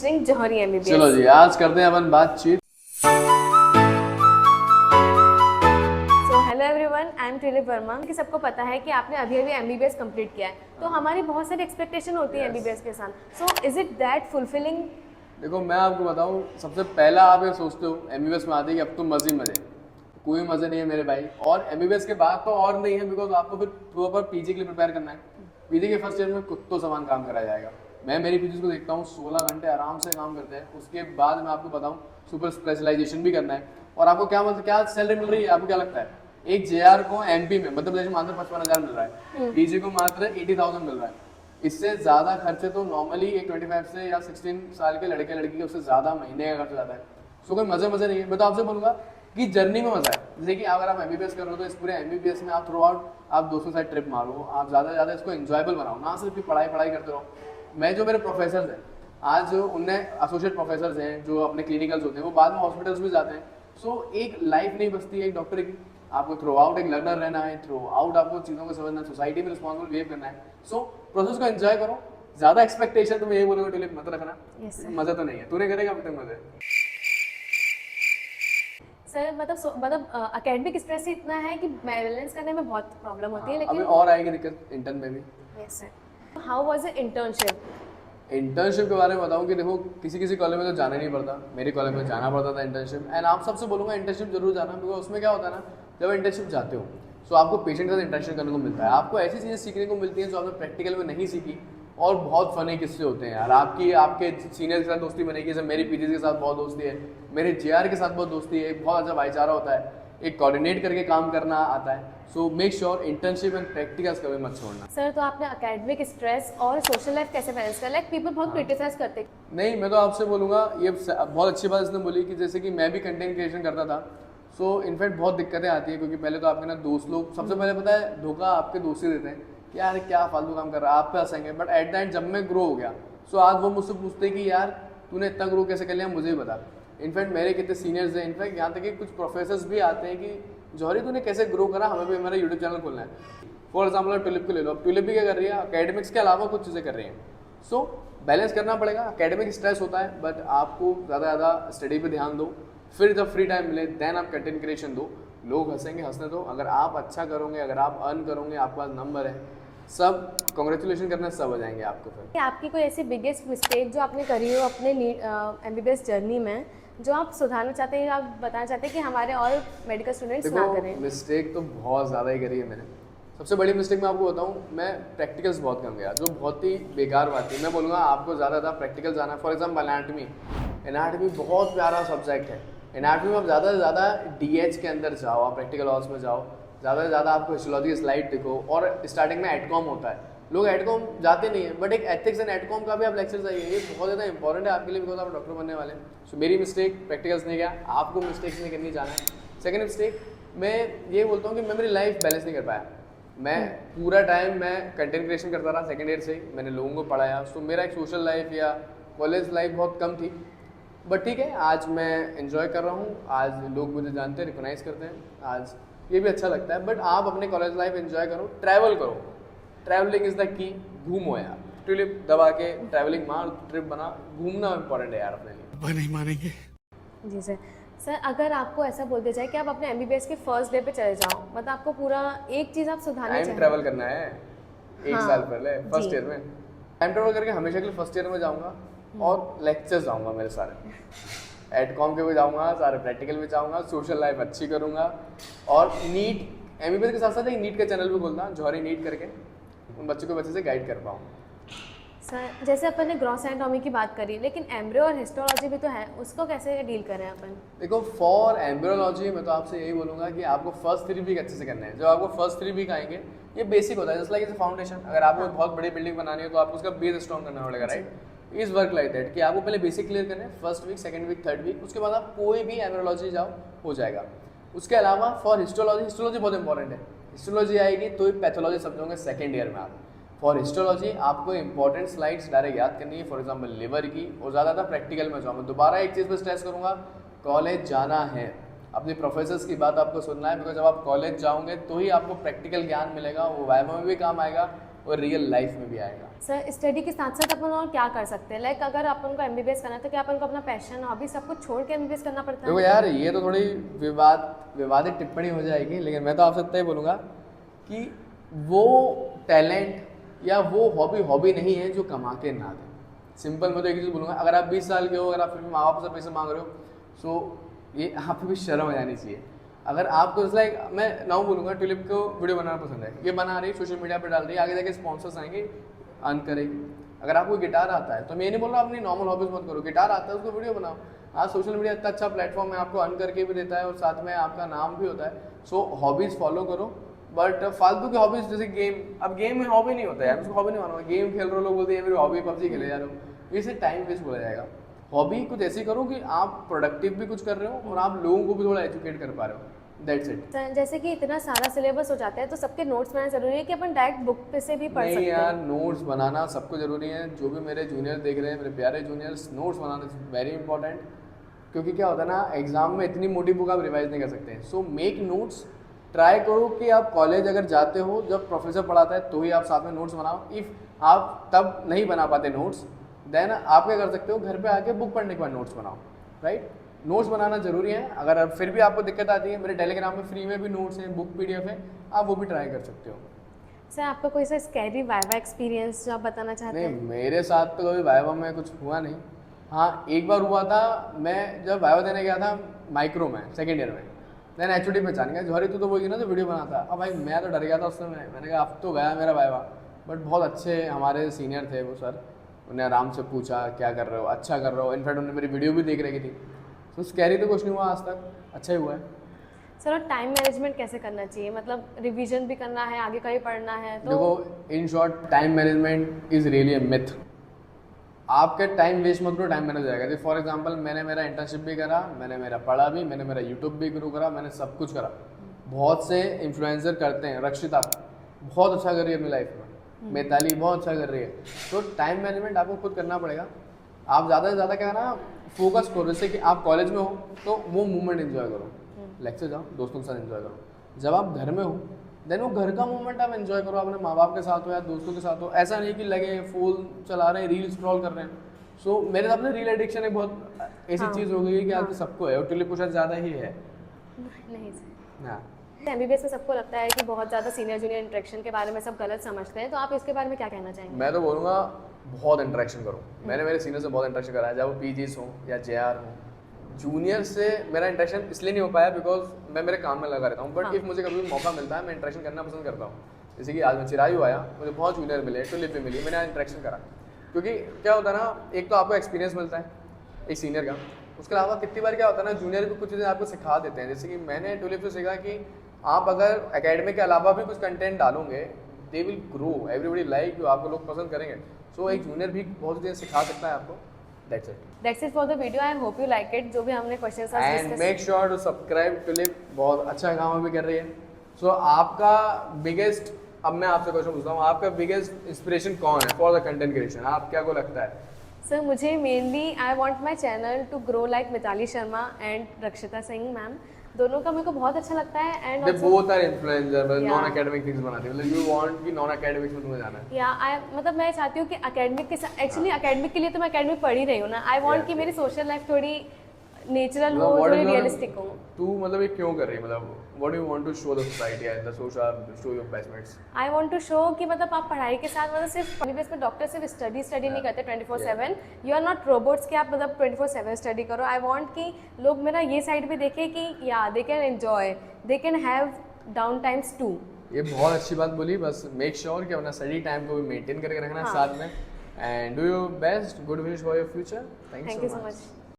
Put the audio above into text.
Featuring जौहरी MBBS. चलो जी, आज करते हैं अपन बातचीत। Hello everyone, I am Trilip Verma. कि सबको पता है कि आपने अभी अभी एमबीबीएस कंप्लीट किया है, तो हमारी बहुत सारी एक्सपेक्टेशन होती है एमबीबीएस के साथ। So is it that fulfilling? देखो मैं आपको बताऊं, सबसे पहला आप ये सोचते हो एमबीबीएस में आते ही कि अब तो मजे ही मजे। कोई मजे नहीं है मेरे भाई। और एमबीबीएस के बाद तो और नहीं है, बिकॉज आपको फिर प्रॉपर पीजी के लिए प्रिपेयर करना है। पीजी के फर्स्ट ईयर में कुत्तों समान काम कराया जाएगा। मैं मेरी पीजी को देखता हूँ 16 घंटे आराम से काम करते हैं। उसके बाद मैं आपको बताऊँ सुपर स्पेशलाइजेशन भी करना है। और आपको क्या सैलरी मिल रही है? आपको क्या लगता है? एक जेआर को एमपी में मध्य प्रदेश में मात्र 55,000 मिल रहा है, पीजी को मात्र 80,000 मिल रहा है। इससे ज्यादा खर्चे तो नॉर्मली एक 25 से या 16 साल के लड़के लड़की के उससे ज्यादा महीने का खर्च जाता है। सो कोई मजे नहीं है। मैं तो आपसे बोलूंगा कि जर्नी में मजा है। जैसे कि अगर आप एमबीबीएस कर रहे हो तो इस पूरे एमबीबीएस में आप थ्रू आउट आप दोस्तों के साथ ट्रिप मारो, आप ज्यादा से ज्यादा इसको एंजॉयबल बनाओ, ना सिर्फ पढ़ाई पढ़ाई करते रहो। मैं जो मेरे प्रोफेसर हैं आज जो उनने एसोसिएट प्रोफेसर हैं जो अपने क्लिनिकल्स होते हैं वो बाद में हॉस्पिटल्स भी जाते हैं। सो एक लाइफ नहीं बचती है एक डॉक्टर की। आपको थ्रू आउट एक लर्नर रहना है, थ्रू आउट आपको चीज़ों को समझना है, सोसाइटी में रिस्पॉन्सिबल बिहेव करना है। सो प्रोसेस को एंजॉय करो। ज्यादा एक्सपेक्टेशन तो मैं यही बोलूंगा ट्यूलिप मत रखना। मजा तो नहीं है। तूने करेगा अब तक मजे? सर मतलब एकेडमिक स्ट्रेस इतना है कि बैलेंस करने में बहुत प्रॉब्लम होती है। लेकिन अभी और आएगी दिक्कत इंटर्न में भी। Yes sir. How was the internship? Internship के बारे में बताऊं कि देखो किसी किसी कॉलेज में तो जाना नहीं पड़ता, मेरे कॉलेज में जाना पड़ता था इंटर्नशिप। एंड आप सबसे बोलूंगा इंटर्नशिप जरूर जाना, बिकॉज उसमें क्या होता है ना, जब इंटर्नशिप जाते हो तो आपको पेशेंट के साथ इंटरेक्शन करने को मिलता है। आपको ऐसी चीज़ें सीखने को मिलती हैं जो आपने प्रैक्टिकल में नहीं सीखी। और बहुत फनी किस्से होते हैं यार। आपके सीनियर के साथ दोस्ती बनेगी, जैसे मेरी पीजी के साथ बहुत दोस्ती है, मेरे जेआर के साथ बहुत दोस्ती है। बहुत अच्छा भाईचारा होता है, एक कोऑर्डिनेट करके काम करना आता है। So make sure internship and practicals कभी मत छोड़ना। सर तो आपने एकेडमिक स्ट्रेस और सोशल लाइफ कैसे बैलेंस कर? लाइक पीपल बहुत क्रिटिसाइज करते हैं। नहीं, मैं तो आपसे बोलूँगा ये बहुत अच्छी बात इसने बोली कि जैसे कि मैं भी कंटेंट क्रिएशन करता था। सो इनफैक्ट बहुत दिक्कतें आती है, क्योंकि पहले तो आपके ना दोस्त लोग सबसे पहले पता है धोखा आपके दोस्त ही देते हैं कि यार क्या फालतू काम कर रहा है, आप पे हंसेंगे। बट एट द एंड जब मैं ग्रो हो गया सो आज वो मुझसे पूछते हैं कि यार तूने इतना ग्रो कैसे कर लिया, मुझे ही बता। इनफैक्ट मेरे कितने सीनियर्स हैं, इनफैक्ट यहाँ तक कि कुछ प्रोफेसर्स भी आते हैं कि जौहरी तूने कैसे ग्रो करा, हमें भी हमारा यूट्यूब चैनल खोलना है। फॉर एग्जाम्पल ट्यूलिप को ले लो। ट्यूलिप भी क्या कर रही है, अकेडमिक्स के अलावा कुछ चीज़ें कर रही हैं। सो बैलेंस करना पड़ेगा। अकेडमिक स्ट्रेस होता है, बट आपको ज़्यादा स्टडी पे ध्यान दो। फिर जब फ्री टाइम मिले देन आप कंटेंट क्रिएशन दो। लोग हंसेंगे, हंसने दो। अगर आप अच्छा करोगे, अगर आप अर्न करोगे, आपके पास नंबर है, सब कॉन्ग्रेचुलेशन करने सब हो जाएंगे आपको। फिर आपकी कोई ऐसी बिगेस्ट मिस्टेक जो आपने करी हो अपने एमबीबीएस जर्नी में, जो आप सुधारना चाहते हैं, आप बताना चाहते हैं कि हमारे और मेडिकल स्टूडेंट्स ना करें? मिस्टेक तो बहुत ज़्यादा ही करी है मैंने। सबसे बड़ी मिस्टेक मैं आपको बताऊं, मैं प्रैक्टिकल्स बहुत कम गया, जो बहुत ही बेकार बात थी। मैं बोलूँगा आपको ज़्यादा प्रैक्टिकल जाना है। फॉर एग्जाम्पल एनाटमी बहुत प्यारा सब्जेक्ट है। एनाटमी में आप ज़्यादा से ज़्यादा डीएच के अंदर जाओ, आप प्रैक्टिकल हॉल्स में जाओ, ज़्यादा से ज़्यादा आपको हिस्टोलॉजी की स्लाइड देखो। और स्टार्टिंग में एडकॉम होता है, लोग एडकॉम जाते नहीं है, बट एक एथिक्स एंड एडकॉम का भी आप लेक्चर चाहिए। ये बहुत ज़्यादा इंपॉर्टेंट है आपके लिए, बिकॉज आप डॉक्टर बनने वाले हैं। सो मेरी मिस्टेक प्रैक्टिकल्स नहीं गया, आपको मिस्टेक्स नहीं करनी जाना है। सेकेंड मिस्टेक मैं ये बोलता हूँ कि मैं मेरी लाइफ बैलेंस नहीं कर पाया। मैं पूरा टाइम मैं कंटेंट क्रिएशन करता रहा। सेकेंड ईयर से मैंने लोगों को पढ़ाया। सो मेरा एक सोशल लाइफ या कॉलेज लाइफ बहुत कम थी। बट ठीक है, आज मैं एंजॉय कर रहा हूँ। आज लोग मुझे जानते हैं, रिकॉग्नाइज करते हैं, आज ये भी अच्छा लगता है। बट आप अपने कॉलेज लाइफ एंजॉय करो, ट्रैवल करो। Travelling is the key. घूमो यार, ट्यूलिप दबा के ट्रैवलिंग मार, ट्रिप बना। घूमना इंपॉर्टेंट है यार अपने लिए। नहीं मानेंगे। जी सर। सर अगर आपको ऐसा बोलते जाए कि आप अपने एमबीबीएस के फर्स्ट डे पे चले जाओ, मतलब आपको पूरा एक चीज़ आप सुधारना टाइम चाहें? ट्रैवल करना है एक हाँ, साल पहले फर्स्ट जी। ईयर में। टाइम ट्रैवल करके हमेशा के लिए फर्स्ट ईयर में जाऊँगा और लेक्चर्स जाऊँगा मेरे सारे। एडकॉम के भी जाऊँगा, सारे प्रैक्टिकल भी जाऊँगा, सोशल लाइफ अच्छी करूँगा। और नीट एमबीबीएस के साथ साथ एक नीट का चैनल भी खोलता जौहरी नीट करके, उन बच्चों को बच्चे से गाइड कर पाऊँ। सर जैसे अपन ने ग्रॉस एनाटॉमी की बात करी, लेकिन एम्ब्रियो और हिस्टोलॉजी भी तो है, उसको कैसे डील करें अपन? देखो फॉर एम्ब्रियोलॉजी मैं तो आपसे यही बोलूँगा कि आपको फर्स्ट 3 वीक अच्छे से करना है। जब आपको फर्स्ट 3 वीक आएंगे, ये बेसिक होता है, जस्ट लाइक इज फाउंडेशन। अगर आपको बहुत बड़ी बिल्डिंग बनानी है तो आपको उसका बेस स्ट्रॉन्ग करना पड़ेगा, right? Is work like that कि आपको पहले बेसिक क्लियर करना है, first week, second week, third week. उसके बाद आप कोई भी एम्ब्रियोलॉजी जाओ, हो जाएगा। उसके अलावा फॉर हिस्टोलॉजी बहुत इंपॉर्टेंट है। हिस्टोलॉजी आएगी तो पैथोलॉजी समझोगे सेकेंड ईयर में आप। फॉर हिस्टोलॉजी आपको इंपॉर्टेंट स्लाइड्स डायरेक्ट याद करनी है, फॉर एग्जांपल लिवर की, और ज़्यादातर प्रैक्टिकल में जाऊँ। मैं दोबारा एक चीज़ पर स्ट्रेस करूँगा, कॉलेज जाना है, अपने प्रोफेसर्स की बात आपको सुनना है, बिकॉज जब आप कॉलेज जाओगे तो ही आपको प्रैक्टिकल ज्ञान मिलेगा, वो वाइवा में भी काम आएगा। वो रियल लाइफ में भी आएगा। सर स्टडी के साथ साथ अपन और क्या कर सकते हैं? लाइक अगर अपन को एमबीबीएस करना है तो क्या अपन को अपना पैशन हॉबी सब कुछ छोड़ के एमबीबीएस करना पड़ता देखो है? यार, ये तो थोड़ी विवादित टिप्पणी हो जाएगी, लेकिन मैं तो आपसे इतना ही बोलूँगा कि वो टैलेंट या वो हॉबी नहीं है जो कमा के ना दे। सिंपल मैं तो एक चीज़ बोलूँगा, अगर आप 20 साल के हो, अगर आप फिर भी माँ बाप से पैसे मांग रहे हो, सो ये आप पे भी शर्म आ जानी चाहिए। अगर आपको लाइक मैं नाउ बोलूँगा, ट्यूलिप को वीडियो बनाना पसंद है, ये बना रही है, सोशल मीडिया पर डाल रही है, आगे जाके स्पॉन्सर्स आएंगे, अर्न करेगी। अगर आपको गिटार आता है तो मैं ये नहीं बोल रहा अपनी नॉर्मल हॉबीज मत करो, गिटार आता है उसको वीडियो बनाओ। आज सोशल मीडिया इतना अच्छा प्लेटफॉर्म है, आपको अर्न करके भी देता है और साथ में आपका नाम भी होता है। सो हॉबीज़ फॉलो करो, बट फालतू की हॉबीज जैसे गेम, अब गेम में हॉबी नहीं होता है, उसको हॉबी नहीं मानूंगा। गेम खेल रहे हो, लोग बोलते हैं मेरी हॉबी पबजी खेले जा रहे हो, इससे टाइम वेस्ट बोला जाएगा। हॉबी कुछ ऐसी करो कि आप प्रोडक्टिव भी कुछ कर रहे हो और आप लोगों को भी थोड़ा एजुकेट कर पा रहे हो। That's it. जैसे कि इतना सारा सिलेबस हो जाता है तो सबके नोट्स बनाना जरूरी है कि अपन डायरेक्ट बुक पे से भी पढ़ सकते नहीं हैं? यार, नोट्स बनाना सबको जरूरी है। जो भी मेरे जूनियर देख रहे हैं, मेरे प्यारे juniors, notes banana is very important. क्योंकि क्या होता है ना, एग्जाम में इतनी मोटी बुक आप रिवाइज नहीं कर सकते। सो मेक नोट्स, ट्राई करो कि आप कॉलेज अगर जाते हो, जब प्रोफेसर पढ़ाता है तो ही आप साथ में नोट्स बनाओ। इफ़ आप तब नहीं बना पाते नोट्स, देन आप क्या कर सकते हो, घर पे आके बुक पढ़ने के बाद नोट्स बनाओ, राइट। नोट्स बनाना जरूरी है। अगर फिर भी आपको दिक्कत आती है, मेरे टेलीग्राम में फ्री में भी नोट्स हैं, बुक पीडीएफ है, आप वो भी ट्राई कर सकते हो। सर आपका कोई सा स्कैरी वाइवा एक्सपीरियंस जो आप बताना चाहते नहीं, हैं? मेरे साथ तो कभी वाइवा में कुछ हुआ नहीं। हाँ, एक बार हुआ था, मैं जब वाइवा देने गया था माइक्रो में सेकेंड ईयर में, देन एचओडी पहचान गया, जौहरी तू तो वही ना जो वीडियो बनाता। अब भाई मैं तो डर गया था उस समय, मैंने कहा अब तो गया मेरा वाइवा। बट बहुत अच्छे हमारे सीनियर थे वो सर, उन्हें आराम से पूछा क्या कर रहे हो, अच्छा कर रहे हो। इनफैक्ट उन्होंने मेरी वीडियो भी देख रखी थी। तो स्कैरी तो कुछ नहीं हुआ आज तक, अच्छा ही हुआ है। सर और टाइम मैनेजमेंट कैसे करना चाहिए? मतलब रिवीजन भी करना है, आगे का भी पढ़ना है तो देखो, in short time management is really a myth. आपके टाइम वेस्ट मत करो, टाइम मैनेज हो जाएगा। जैसे फॉर एग्जांपल मैंने मेरा इंटर्नशिप भी करा, मैंने मेरा पढ़ा भी, मैंने मेरा यूट्यूब भी ग्रो करा, मैंने सब कुछ करा। बहुत से इन्फ्लुएंसर करते हैं, रक्षिता बहुत अच्छा कर रही है अपनी लाइफ में, मैताली बहुत अच्छा कर रही है। तो टाइम मैनेजमेंट आपको खुद करना पड़ेगा। आप ज़्यादा से ज़्यादा क्या है ना, फोकस करो। जैसे कि आप कॉलेज में हो तो वो मूवमेंट एंजॉय करो, लेक्चर जाओ, दोस्तों के साथ एंजॉय करो। जब आप घर में हो देन वो घर का मूवमेंट आप एंजॉय करो, अपने माँ बाप के साथ हो या दोस्तों के साथ हो। ऐसा नहीं कि लगे फोन चला रहे हैं, रील स्क्रॉल कर रहे हैं। सो मेरे साथ में रील एडिक्शन एक बहुत ऐसी चीज़ हो गई है कि आज सबको है, और ट्यूलिप को शायद ज़्यादा ही है। नहीं सर। हाँ, एमबीबीएस में सबको लगता है कि बहुत ज़्यादा सीनियर जूनियर इंटरेक्शन के बारे में सब गलत समझते हैं, तो आप इसके बारे में क्या कहना चाहेंगे? मैं तो बोलूँगा बहुत इंटरेक्शन करो। मैंने मेरे सीनियर से बहुत इंटरेक्शन करा है, चाहे वो पीजीस हो या जेआर हो। जूनियर से मेरा इंटरेक्शन इसलिए नहीं हो पाया बिकॉज मैं मेरे काम में लगा रहता हूँ। बट इफ़ मुझे कभी भी मौका मिलता है, मैं इंटरेक्शन करना पसंद करता हूँ। जैसे कि आज मैं चिरायू आया, मुझे बहुत जूनियर मिले, ट्यूलिप भी मिली, मैंने आज इंटरेक्शन करा। क्योंकि क्या होता है ना, एक तो आपको एक्सपीरियंस मिलता है एक सीनियर का, उसके अलावा कितनी बार क्या होता है ना, जूनियर को कुछ चीज़ें आपको सिखा देते हैं। जैसे कि मैंने ट्यूलिप से सीखा कि आप अगर एकेडमिक के अलावा भी कुछ कंटेंट डालोगे, they will grow, everybody like you, आपको लोग पसंद करेंगे। सो एक जूनियर भी बहुत चीज़ें सिखा सकता है आपको। That's it for the video. I hope you like it. जो भी हमने क्वेश्चंस आज and make sure to subscribe. Tulip बहुत अच्छा काम भी कर रही है। सो आपका बिगेस्ट, अब मैं आपसे क्वेश्चन पूछता हूँ, आपका बिगेस्ट इंस्पिरेशन कौन है फॉर द कंटेंट क्रिएशन? आप क्या को लगता है? सर मुझे mainly I want my channel to grow like Mitali Sharma and Rakshita Singh ma'am. दोनों का मेरे को बहुत अच्छा लगता है। And they both are influencer, but Yeah. Non academic things बनाते हैं। मतलब यू वांट कि नॉन एकेडमिक में तुम्हें जाना है। या आई मतलब मैं चाहती हूँ कि एकेडमिक के साथ, एक्चुअली एकेडमिक के लिए तो मैं एकेडमिक पढ़ ही रही हूँ ना। I want Yeah. कि मेरी सोशल लाइफ थोड़ी नेचुरल हो, मतलब what थोड़ी is your- रियलिस्टिक हो। तू मतलब ये क्यों कर रही है? मतलब what do you want to show the society and the social show your bestments? I want to show कि मतलब आप पढ़ाई के साथ मतलब सिर्फ एमबीबीएस में डॉक्टर सिर्फ स्टडी नहीं करते 24/7। यू आर नॉट रोबोट्स कि आप मतलब 24/7 स्टडी करो। आई वांट कि लोग मेरा ये साइड भी देखें कि या they can enjoy, they can have down times too. ये बहुत अच्छी बात बोली। बस मेक श्योर कि अपना स्टडी टाइम को भी मेंटेन करके रखना है साथ में। And do your best, good wish for your future. Thank thank you you so so much. Much.